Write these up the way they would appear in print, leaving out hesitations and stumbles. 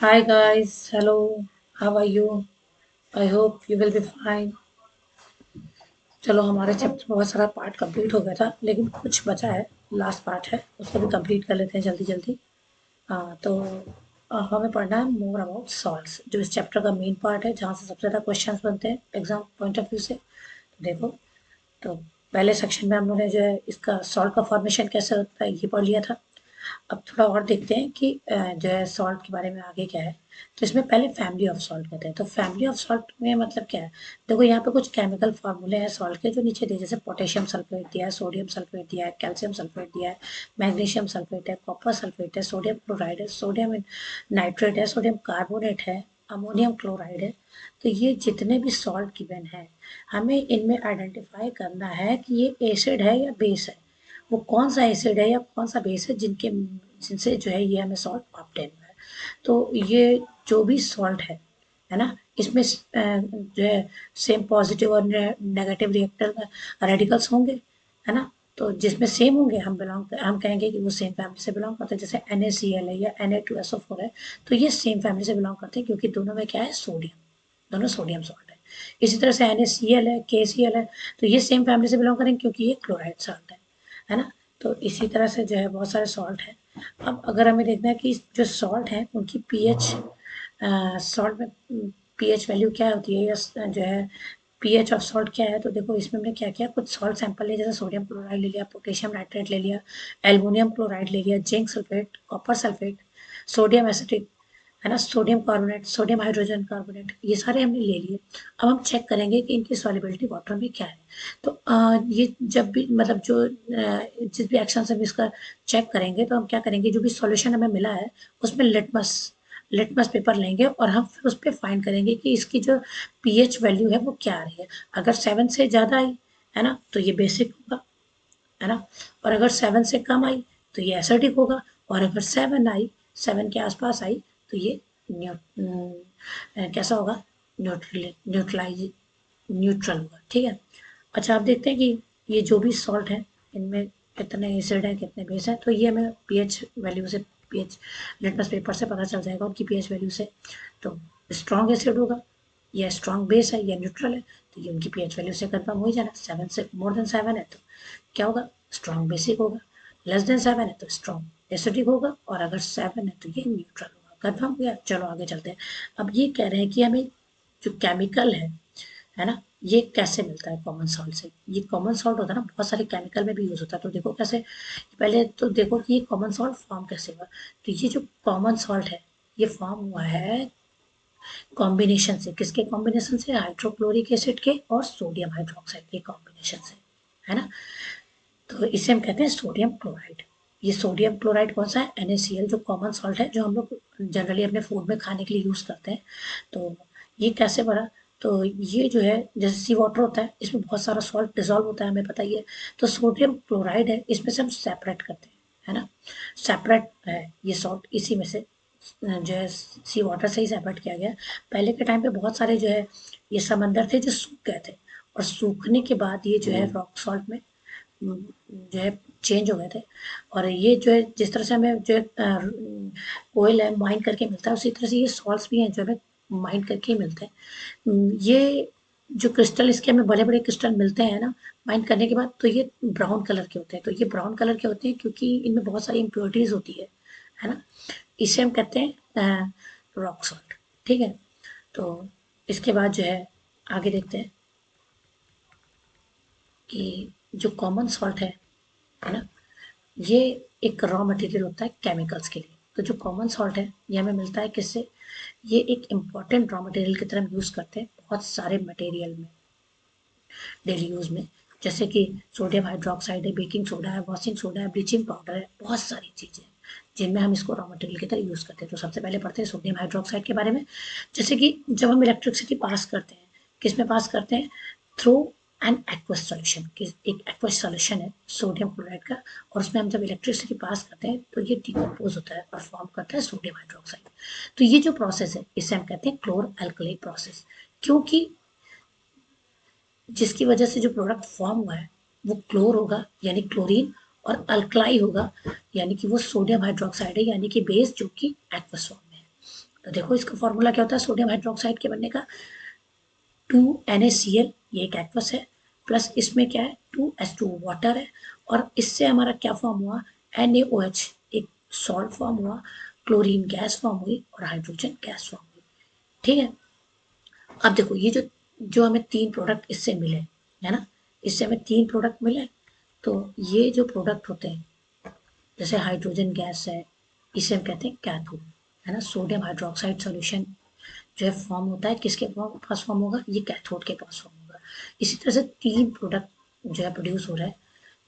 Hi guys, hello, how are you? I hope you will be fine. चलो हमारे chapter में बहुत सारा पार्ट कंप्लीट हो गया था लेकिन कुछ बचा है, लास्ट पार्ट है, उसको भी कंप्लीट कर लेते हैं जल्दी जल्दी। हाँ तो हमें पढ़ना है मोर अबाउट सॉल्ट्स, जो इस चैप्टर का मेन पार्ट है जहाँ से सबसे ज़्यादा क्वेश्चंस बनते हैं एग्जाम पॉइंट ऑफ व्यू से। तो देखो, तो पहले सेक्शन में हम लोगों ने जो है इसका सॉल्ट का फॉर्मेशन कैसे होता है ये पढ़ लिया था। अब थोड़ा और देखते हैं कि जो है सॉल्ट के बारे में आगे क्या है। तो इसमें पहले फैमिली ऑफ सॉल्ट कहते हैं। तो फैमिली ऑफ सॉल्ट में मतलब क्या है? देखो यहाँ पे कुछ केमिकल फार्मूले हैं सॉल्ट के जो नीचे दिए, जैसे पोटेशियम सल्फेट दिया है, सोडियम सल्फेट दिया है, कैल्शियम सल्फेट दिया है, मैग्नीशियम सल्फेट है, कॉपर सल्फेट है, सोडियम क्लोराइड है, सोडियम नाइट्रेट है, सोडियम कार्बोनेट है, अमोनियम क्लोराइड है। तो ये जितने भी सॉल्ट गिवन है, हमें इनमें आइडेंटिफाई करना है कि ये एसिड है या बेस है। वो कौन सा एसिड है या कौन सा बेस है जिनसे जो है ये हमें सॉल्ट ऑब्टेन हुआ है। तो ये जो भी सॉल्ट है ना, इसमें जो है सेम पॉजिटिव और नेगेटिव रिएक्टर रेडिकल्स होंगे, है ना। तो जिसमें सेम होंगे हम कहेंगे कि वो सेम फैमिली से बिलोंग करते हैं। जैसे NaCl है या Na2SO4 है, तो ये सेम फैमिली से बिलोंग करते हैं क्योंकि दोनों में क्या है, सोडियम, दोनों सोडियम सॉल्ट है। इसी तरह से NaCl है, KCl है, तो ये सेम फैमिली से बिलोंग करेंगे क्योंकि ये क्लोराइड सॉल्ट है ना। तो इसी तरह से जो है बहुत सारे सॉल्ट हैं। अब अगर हमें देखना है कि जो सॉल्ट है उनकी पीएच, सॉल्ट में पीएच वैल्यू क्या होती है या जो है पीएच ऑफ सॉल्ट क्या है। तो देखो इसमें हमने क्या किया, कुछ सॉल्ट सैंपल लिया, जैसे सोडियम क्लोराइड ले लिया, पोटेशियम नाइट्रेट ले लिया, एल्युमिनियम क्लोराइड ले लिया, zinc sulphate, copper sulphate, sodium acetic, है ना, sodium carbonate, sodium hydrogen carbonate, ये सारे हमने ले लिए। अब हम चेक करेंगे कि इनकी सॉल्युबिलिटी वाटर में क्या है। तो ये जब भी मतलब जिस भी एक्शन से भी इसका चेक करेंगे तो हम क्या करेंगे, जो भी सॉल्यूशन हमें मिला है उसमें लिटमस लिटमस पेपर लेंगे और हम फिर उस पर फाइंड करेंगे कि इसकी जो पीएच वैल्यू है वो क्या आ रही है। अगर 7 से ज़्यादा आई, है ना, तो ये बेसिक होगा, है ना। और अगर 7 से कम आई तो ये एसिडिक होगा। और अगर 7 के आसपास आई तो ये कैसा होगा, न्यूट्रलाइज न्यूट्रल होगा, ठीक है। अच्छा, आप देखते हैं कि ये जो भी सॉल्ट है इनमें कितने एसिड है कितने बेस है। तो ये हमें पीएच वैल्यू से, पीएच लिटमस पेपर से पता चल जाएगा उनकी पीएच वैल्यू से। तो स्ट्रॉन्ग एसिड होगा या स्ट्रॉन्ग बेस है या न्यूट्रल है, तो ये उनकी पीएच वैल्यू से कंफर्म हो ही जाना। 7 से मोर देन 7 है तो क्या होगा, स्ट्रॉन्ग बेसिक होगा। लेस देन 7 है तो स्ट्रॉन्ग एसिडिक होगा। और अगर 7 है तो ये न्यूट्रल होगा। कंफर्म हो गया। चलो आगे चलते हैं। अब ये कह रहे हैं कि हमें जो केमिकल है ना, ये कैसे मिलता है कॉमन सॉल्ट से। ये कॉमन सॉल्ट होता है ना, बहुत सारे केमिकल में भी यूज होता है। तो देखो कैसे, पहले तो देखो कि ये कॉमन सॉल्ट फॉर्म कैसे हुआ। तो ये जो कॉमन सॉल्ट है ये फॉर्म हुआ है कॉम्बिनेशन से। किसके कॉम्बिनेशन से, हाइड्रोक्लोरिक एसिड के और सोडियम हाइड्रोक्साइड के कॉम्बिनेशन से, है ना। तो इसे हम कहते हैं सोडियम क्लोराइड। ये सोडियम क्लोराइड कौन सा है, NaCl, जो कॉमन सॉल्ट है जो हम लोग जनरली अपने फूड में खाने के लिए यूज करते हैं। तो ये कैसे बना, तो ये जो है जैसे सी वाटर होता है, इसमें बहुत सारा सॉल्ट डिजोल्व होता है, हमें पता ही है। तो सोडियम क्लोराइड है, इसमें से हम सेपरेट करते हैं, है ना। सेपरेट है ये सॉल्ट, इसी में से जो है सी वाटर से ही सेपरेट किया गया। पहले के टाइम पे बहुत सारे जो है ये समंदर थे जो सूख गए थे, और सूखने के बाद ये जो है रॉक सॉल्ट में जो है चेंज हो गए थे। और ये जो है जिस तरह से हमें जो है ऑयल है माइन करके मिलता है, उसी तरह से ये सॉल्ट्स भी हैं जो हमें माइन करके ही मिलते हैं। ये जो क्रिस्टल इसके हमें बड़े बड़े क्रिस्टल मिलते हैं ना माइन करने के बाद, तो ये ब्राउन कलर के होते हैं। तो ये ब्राउन कलर के होते हैं क्योंकि इनमें बहुत सारी इम्प्योरिटीज होती है ना। इसे हम कहते हैं रॉक सॉल्ट, ठीक है। तो इसके बाद जो है आगे देखते हैं कि जो कॉमन सॉल्ट है ना, ये एक रॉ मटेरियल होता है केमिकल्स के लिए। तो जो कॉमन सॉल्ट है ये हमें मिलता है किससे, ये एक इम्पॉर्टेंट रॉ मटेरियल की तरह हम यूज करते हैं बहुत सारे मटेरियल में, डेली यूज में। जैसे कि सोडियम हाइड्रोक्साइड है, बेकिंग सोडा है, वॉशिंग सोडा है, ब्लीचिंग पाउडर है, बहुत सारी चीजें हैं जिनमें हम इसको रॉ मटेरियल की तरह यूज करते हैं। तो सबसे पहले पढ़ते हैं सोडियम हाइड्रोक्साइड के बारे में। जैसे कि जब हम इलेक्ट्रिसिटी पास करते हैं, किस में पास करते हैं, थ्रू एन एक्वस सॉल्यूशन। एक एक्वस सॉल्यूशन है सोडियम क्लोराइड का, और उसमें हम जब इलेक्ट्रिसिटी पास करते हैं तो ये डिकम्पोज होता है और फॉर्म करता है सोडियम हाइड्रोक्साइड। तो ये जो प्रोसेस है इसे हम कहते हैं क्लोर अल्कली प्रोसेस, क्योंकि जिसकी वजह से जो प्रोडक्ट फॉर्म हुआ है वो क्लोर होगा यानी क्लोरीन, और अल्कलाई होगा यानी कि वो सोडियम हाइड्रोक्साइड है यानी कि बेस, जो कि एक्वस फॉर्म में है। तो देखो इसका फॉर्मूला क्या होता है सोडियम हाइड्रोक्साइड के बनने का, 2NaCl, ये एक एक्वस है, प्लस इसमें क्या है 2H2 वाटर है, और इससे हमारा क्या फॉर्म हुआ, NaOH, एक सॉल्ट फॉर्म हुआ, क्लोरीन गैस फॉर्म हुई और हाइड्रोजन गैस फॉर्म हुई। ठीक है, अब देखो ये जो जो हमें तीन प्रोडक्ट इससे मिले है ना, इससे हमें तीन प्रोडक्ट मिले, तो ये जो प्रोडक्ट होते हैं जैसे हाइड्रोजन गैस है, इसे हम कहते हैं कैथोड, है ना, सोडियम हाइड्रोक्साइड सॉल्यूशन जो है फॉर्म होता है किसके पास फॉर्म होगा, ये कैथोड के पास फॉर्म होगा। इसी तरह से तीन प्रोडक्ट जो है प्रोड्यूस हो रहा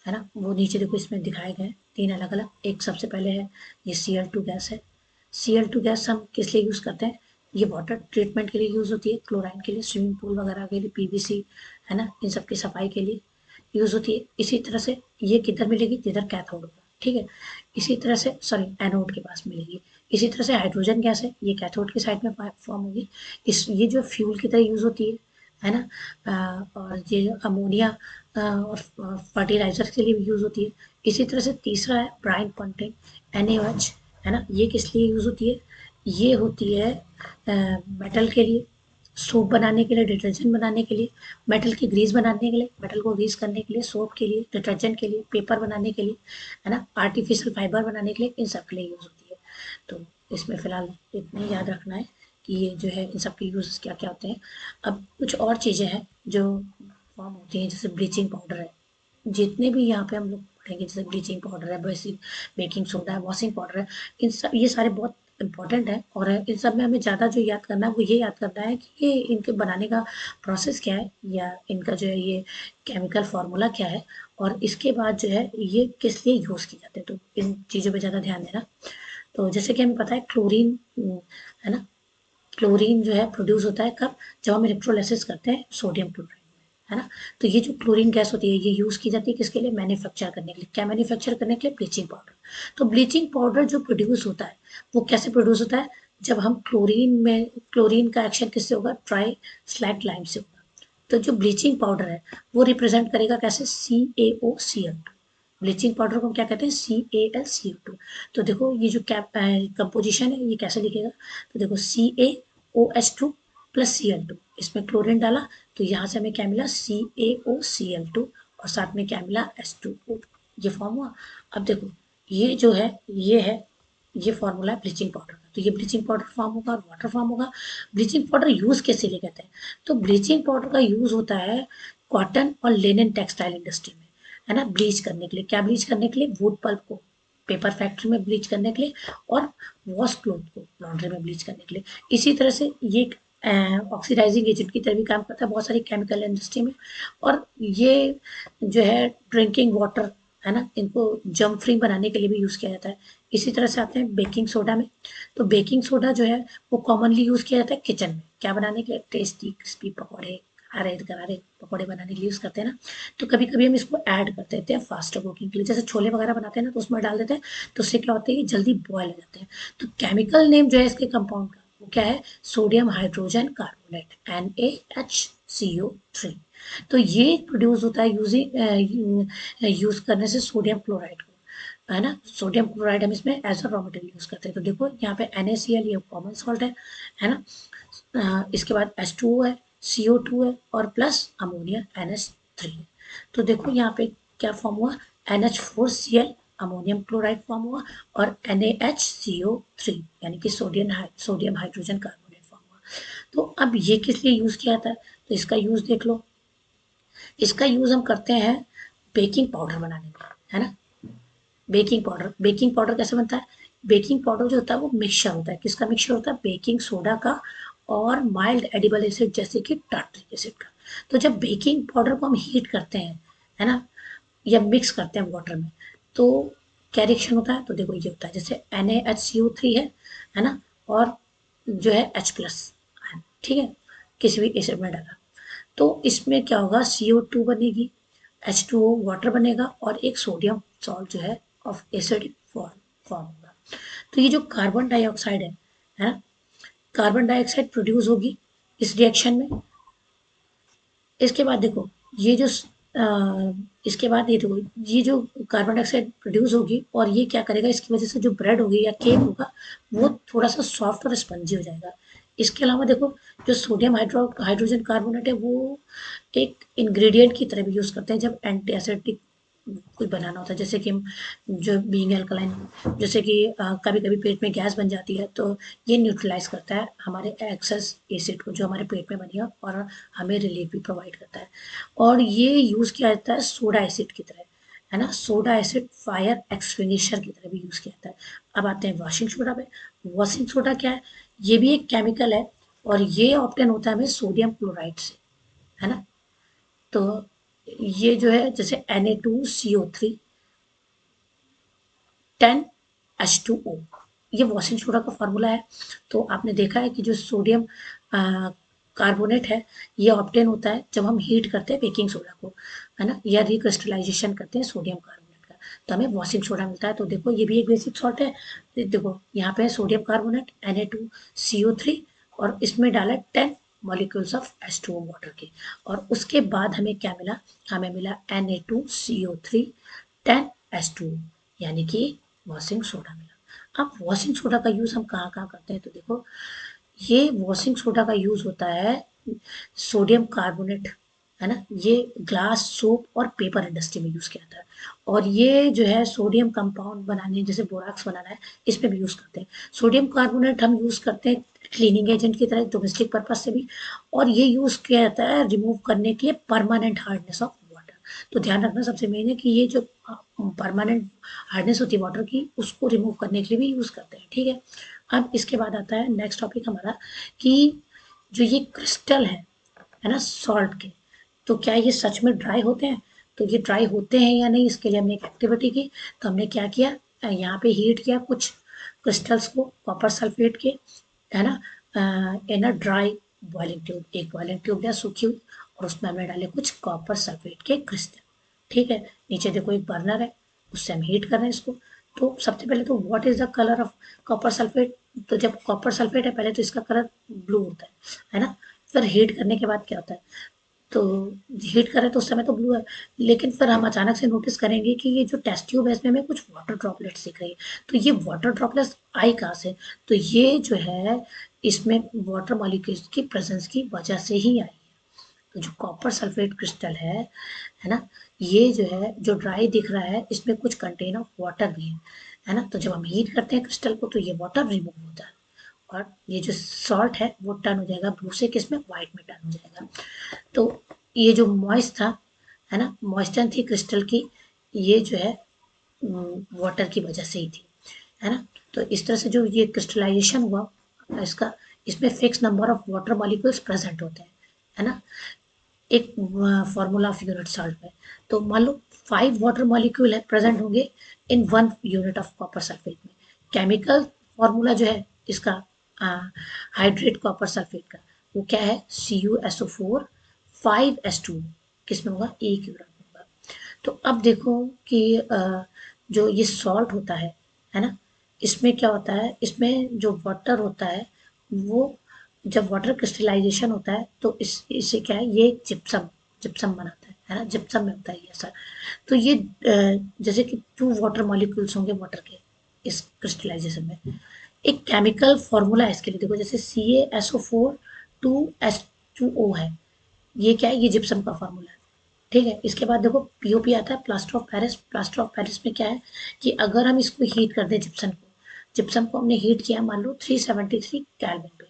है ना, वो नीचे देखो इसमें दिखाए गए तीन अलग अलग। एक सबसे पहले है ये Cl2 गैस है। Cl2 गैस हम किस लिए यूज़ करते हैं, ये वाटर ट्रीटमेंट के लिए यूज़ होती है, क्लोराइन के लिए, स्विमिंग पूल वगैरह के लिए, पीवीसी है ना, इन सब की सफाई के लिए यूज़ होती है। इसी तरह से ये किधर मिलेगी, जिधर कैथोड होगा, ठीक है। इसी तरह से सॉरी एनोड के पास मिलेगी। इसी तरह से हाइड्रोजन गैस है, ये कैथोड की साइड में फॉर्म होगी। इस ये जो फ्यूल की तरह यूज़ होती है ना, और ये अमोनिया और फर्टिलाइजर के लिए भी यूज़ होती है। इसी तरह से तीसरा है ब्राइन कंटेंट, NaOH, है ना, ये किस लिए यूज़ होती है, ये होती है मेटल के लिए, सोप बनाने के लिए, डिटर्जेंट बनाने के लिए, मेटल की ग्रीस बनाने के लिए, मेटल को ग्रीस करने के लिए, सोप के लिए, डिटर्जेंट के लिए, पेपर बनाने के लिए, है ना, आर्टिफिशियल फाइबर बनाने के लिए, इन सब के लिए यूज़ होती है। तो इसमें फ़िलहाल इतना याद रखना है कि ये जो है इन सब के यूज़ क्या क्या होते हैं। अब कुछ और चीज़ें हैं जो फॉर्म होती हैं, जैसे ब्लीचिंग पाउडर है, जितने भी यहाँ पे हम लोग पढ़ेंगे, जैसे ब्लीचिंग पाउडर है, बेसिक बेकिंग सोडा है, वॉशिंग पाउडर है, इन सब ये सारे बहुत इंपॉर्टेंट है। और इन सब में हमें ज़्यादा जो याद करना है वो ये याद करना है कि ये इनके बनाने का प्रोसेस क्या है, या इनका जो है ये केमिकल फार्मूला क्या है, और इसके बाद जो है ये किस लिए यूज़ किए जाते हैं, तो इन चीज़ों पे ज़्यादा ध्यान देना। तो जैसे कि हमें पता है क्लोरीन, है ना, क्लोरीन जो है प्रोड्यूस होता है कब, जब हम इलेक्ट्रोलाइसिस करते हैं सोडियम क्लोराइड में, है ना। तो ये जो क्लोरीन गैस होती है ये यूज़ की जाती है किसके लिए, मैन्युफैक्चर करने के लिए। क्या मैन्युफैक्चर करने के लिए, ब्लीचिंग पाउडर। तो ब्लीचिंग पाउडर जो प्रोड्यूस होता है वो कैसे प्रोड्यूस होता है, जब हम क्लोरीन में, क्लोरीन का एक्शन किससे होगा, ट्राई स्लैग लाइम से होगा। तो जो ब्लीचिंग पाउडर है वो रिप्रेजेंट करेगा कैसे, CaOCl2। ब्लीचिंग पाउडर को क्या कहते हैं, CaLCO2। तो देखो ये जो कैप कंपोजिशन है ये कैसे लिखेगा, तो देखो CaOH2 प्लस Cl2, इसमें क्लोरीन डाला तो यहाँ से हमें क्या मिला, CaOCl2, और साथ में क्या मिला, H2O, ये फॉर्म हुआ। अब देखो ये जो है ये है, ये फॉर्मूला है ब्लीचिंग पाउडर का, तो ये ब्लीचिंग पाउडर फॉर्म होगा और वाटर फॉर्म होगा। ब्लीचिंग पाउडर यूज कैसे लिए कहते हैं, तो ब्लीचिंग पाउडर का यूज होता है कॉटन और लेनिन टेक्सटाइल इंडस्ट्री में, है ना, ब्लीच करने के लिए। क्या ब्लीच करने के लिए, वुड पल्प को पेपर फैक्ट्री में ब्लीच करने के लिए, और वॉश क्लोथ को लॉन्ड्री में ब्लीच करने के लिए। इसी तरह से ये ऑक्सीडाइजिंग एजेंट की तरह भी काम करता है बहुत सारी केमिकल इंडस्ट्री में। और ये जो है ड्रिंकिंग वाटर, है ना, इनको जम फ्री बनाने के लिए भी यूज़ किया जाता है। इसी तरह से आते हैं बेकिंग सोडा में, तो बेकिंग सोडा जो है वो कॉमनली यूज़ किया जाता है किचन में, क्या बनाने के लिए, टेस्टी क्रिस्पी पकौड़े, हरे गरारे पकौड़े बनाने के लिए यूज़ करते हैं ना। तो कभी कभी हम इसको ऐड कर देते हैं फास्टर कुकिंग के लिए, जैसे छोले वगैरह बनाते हैं ना तो उसमें डाल देते हैं, तो उससे क्या होता है ये जल्दी बॉयल हो जाते हैं। तो केमिकल नेम जो है इसके कंपाउंड का वो क्या है, सोडियम हाइड्रोजन कार्बोनेट, NaHCO3। तो ये प्रोड्यूस होता है यूज करने से सोडियम क्लोराइड को, है ना, सोडियम क्लोराइड हम इसमें as a raw material use करते हैं। तो देखो यहाँ पे NaCl ये कॉमन सॉल्ट है ना, इसके बाद H2O है, CO2 है, और प्लस अमोनिया NH3 है। तो देखो यहाँ पे क्या फॉर्म हुआ, NH4Cl अमोनियम क्लोराइड फॉर्म हुआ, और NaHCO3 यानी कि सोडियम हाइड्रोजन कार्बोनेट फॉर्म हुआ। तो अब ये किस लिए यूज किया जाता है, तो इसका यूज देख लो। इसका यूज हम करते हैं बेकिंग पाउडर बनाने में, है ना। बेकिंग पाउडर कैसे बनता है, बेकिंग पाउडर जो होता है वो मिक्सचर होता है, किसका मिक्सचर होता है, बेकिंग सोडा का और माइल्ड एडिबल एसिड जैसे कि टार्ट्रिक एसिड का। तो जब बेकिंग पाउडर को हम हीट करते हैं, है ना, या मिक्स करते हैं वाटर में, तो क्या रिएक्शन होता है, तो देखो ये होता है जैसे NaHCO3 है ना, और जो है H प्लस, ठीक है, किसी भी एसिड में डाला, तो इसमें क्या होगा, CO2 बनेगी, H2O वाटर बनेगा, और एक सोडियम सॉल्ट जो है ऑफ एसिडिक फॉर्म होगा। तो ये जो कार्बन डाइऑक्साइड है ना, कार्बन डाइऑक्साइड प्रोड्यूस होगी इस रिएक्शन में। इसके बाद देखो ये जो इसके बाद ये देखो, ये जो कार्बन डाइऑक्साइड प्रोड्यूस होगी और ये क्या करेगा, इसकी वजह से जो ब्रेड होगी या केक होगा वो थोड़ा सा सॉफ्ट और स्पंजी हो जाएगा। इसके अलावा देखो, जो सोडियम हाइड्रोजन कार्बोनेट है वो एक इंग्रेडिएंट की तरह भी यूज करते हैं जब एंटी एसिडिक कुछ बनाना होता है, जैसे कि जो बीइंग एल्कलाइन, जैसे कि कभी कभी पेट में गैस बन जाती है तो ये न्यूट्रलाइज करता है हमारे एक्सेस एसिड को जो हमारे पेट में बनी है और हमें रिलीफ भी प्रोवाइड करता है। और ये यूज किया जाता है सोडा एसिड की तरह, है ना, सोडा एसिड फायर एक्सटिंग्विशर की तरह भी यूज किया जाता है। अब आते हैं वॉशिंग सोडा पे। वॉशिंग सोडा क्या है, ये भी एक केमिकल है और ये ऑप्टेन होता है हमें सोडियम क्लोराइड से, है ना। तो ये जो है जैसे Na2CO3 10H2O, ये वॉशिंग सोडा का फॉर्मूला है। तो आपने देखा है कि जो सोडियम कार्बोनेट है ये ऑप्टेन होता है जब हम हीट करते हैं बेकिंग सोडा को, है ना, या रिक्रिस्टलाइजेशन करते हैं सोडियम कार्बोनेट का, तो हमें वॉशिंग सोडा मिलता है। तो देखो ये भी एक बेसिक सॉल्ट है। देखो यहाँ पे सोडियम कार्बोनेट Na2CO3 और इसमें डाला 10 मॉलिक्यूल्स ऑफ H2O वाटर के, और उसके बाद हमें क्या मिला, हमें मिला Na2CO3 10H2O, यानी कि वॉशिंग सोडा मिला। अब वॉशिंग सोडा का यूज हम कहाँ कहाँ करते हैं, तो देखो ये वॉशिंग सोडा का यूज होता है सोडियम कार्बोनेट, है ना, ये ग्लास सोप और पेपर इंडस्ट्री में यूज किया जाता है। और ये जो है सोडियम कंपाउंड बनाने, जैसे बोराक्स बनाना है, इसमें भी यूज करते हैं। सोडियम कार्बोनेट हम यूज करते हैं क्लीनिंग एजेंट की तरह डोमेस्टिक पर्पज से भी, और ये यूज किया जाता है रिमूव करने के लिए परमानेंट हार्डनेस ऑफ वाटर। तो ध्यान रखना सबसे मेन है कि ये जो परमानेंट हार्डनेस होती है वाटर की, उसको रिमूव करने के लिए भी यूज करते हैं, ठीक है। अब इसके बाद आता है नेक्स्ट टॉपिक हमारा कि जो ये क्रिस्टल है ना सॉल्ट के, तो क्या ये सच में ड्राई होते हैं, तो ये ड्राई होते हैं या नहीं, इसके लिए हमने एक एक्टिविटी की। तो हमने क्या किया, यहाँ पे हीट किया कुछ क्रिस्टल्स को कॉपर सल्फेट के, है ना, इन अ ड्राई बॉइलिंग ट्यूब, एक बॉइलिंग ट्यूब लिया सूखी हुई, और उसमें हमने डाले कुछ कॉपर सल्फेट के क्रिस्टल, ठीक है। नीचे देखो एक बर्नर है, उससे हम हीट कर रहे हैं इसको। तो सबसे पहले तो what is the colour of copper sulphate, तो जब कॉपर सल्फेट है पहले तो इसका कलर ब्लू होता है ना। फिर हीट करने के बाद क्या होता है, तो हीट करें तो उस समय तो ब्लू है, लेकिन फिर हम अचानक से नोटिस करेंगे कि ये जो टेस्ट ट्यूब है इसमें हमें कुछ वाटर ड्रॉपलेट्स दिख रही है। तो ये वाटर ड्रॉपलेट्स आई कहाँ से, तो ये जो है इसमें वाटर मॉलिक्यूल्स की प्रेजेंस की वजह से ही आई है। तो जो कॉपर सल्फेट क्रिस्टल है ना, ये जो है जो ड्राई दिख रहा है इसमें कुछ कंटेन ऑफ वाटर भी है ना। तो जब हम हीट करते हैं क्रिस्टल को तो ये वाटर रिमूव होता है, और ये जो सॉल्ट है वो टर्न हो जाएगा ब्लू से किस में, व्हाइट में टर्न हो जाएगा। तो ये जो मॉइस्ट था, है ना, मॉइस्चर थी क्रिस्टल की, ये जो है वाटर की वजह से ही थी, है ना। तो इस तरह से जो ये क्रिस्टलाइजेशन हुआ इसका, इसमें fix number of water molecules present होते हैं, है ना, एक फॉर्मूला ऑफ यूनिट सॉल्ट में। तो मान लो 5 वाटर मॉलिक्यूल है प्रेजेंट होंगे इन 1 यूनिट ऑफ कॉपर सल्फेट में। केमिकल फॉर्मूला जो है इसका हाइड्रेट कॉपर सल्फेट का, वो क्या है, CuSO4 5S2, किसमें होगा, एक यूनिट में होगा। तो अब देखो कि जो ये सॉल्ट होता है ना, इसमें क्या होता है, इसमें जो वाटर होता है वो जब वाटर क्रिस्टलाइजेशन होता है तो इससे क्या है, ये जिप्सम जिप्सम बनाता है ना, जिप्सम में होता है ये असर। तो ये जैसे कि 2 वाटर मॉलिक्यूल्स होंगे वाटर के इस क्रिस्टलाइजेशन में, एक केमिकल फॉर्मूला है इसके लिए, देखो जैसे CaSO4 2H2O है, ये क्या है, ये जिप्सम का फॉर्मूला है, ठीक है। इसके बाद देखो पीओपी आता है, plaster of Paris. Plaster of Paris में क्या है कि अगर हम इसको हीट कर दें जिप्सम को हमने हीट किया मान लो 373 केल्विन पे,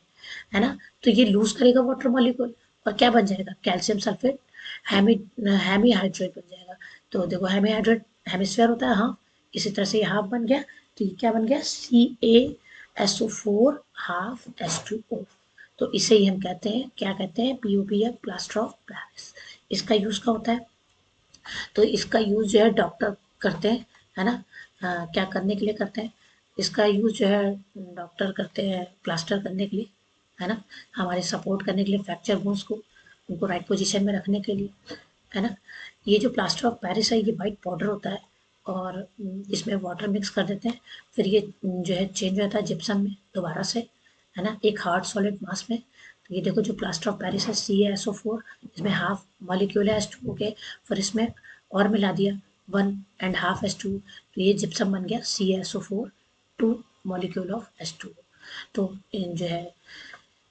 है ना, तो ये लूज करेगा वाटर मॉलिक्यूल और क्या बन जाएगा, कैल्शियम सल्फेट हैमी हाइड्रेट बन जाएगा। तो देखो हैमी हाइड्रेट हेमिस्फेयर होता है हाँ, इसी तरह से ये हाफ बन गया, तो ये क्या बन गया, CaSO4 हाफ H2O। तो इसे ही हम कहते हैं, क्या कहते हैं, पीओपी या प्लास्टर ऑफ पेरिस। इसका यूज क्या होता है, तो इसका यूज जो है डॉक्टर करते हैं, है ना, क्या करने के लिए करते हैं, इसका यूज जो है डॉक्टर करते हैं प्लास्टर करने के लिए, है ना, हमारे सपोर्ट करने के लिए फ्रैक्चर बोन्स को, उनको राइट पोजीशन में रखने के लिए, है ना। ये जो प्लास्टर ऑफ पेरिस है ये वाइट पाउडर होता है, और इसमें वाटर मिक्स कर देते हैं, फिर ये जो है चेंज हो जाता है जिप्सम में दोबारा से, है ना, एक हार्ड सॉलिड मास में। तो ये देखो जो प्लास्टर ऑफ पेरिस है CaSO4, इसमें हाफ मॉलिक्यूल है H2O के, फिर इसमें और मिला दिया 1.5 H2, तो ये जिप्सम बन गया CaSO4 2 मॉलिक्यूल ऑफ H2O। तो जो है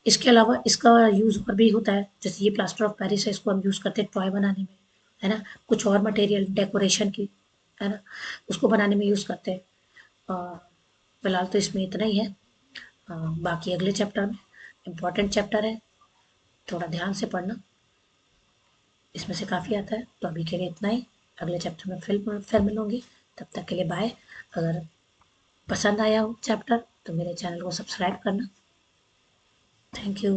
इसके अलावा इसका यूज़ और भी होता है, जैसे ये प्लास्टर ऑफ पेरिस है, इसको हम यूज़ करते हैं टॉय बनाने में, है ना, कुछ और मटेरियल डेकोरेशन की, है ना, उसको बनाने में यूज़ करते हैं। फिलहाल तो इसमें इतना ही है। बाकी अगले चैप्टर में इम्पोर्टेंट चैप्टर है, थोड़ा ध्यान से पढ़ना, इसमें से काफ़ी आता है। तो अभी के लिए इतना ही, अगले चैप्टर में फिर मिलूंगी, तब तक के लिए बाय। अगर पसंद आया हो चैप्टर तो मेरे चैनल को सब्सक्राइब करना। Thank you.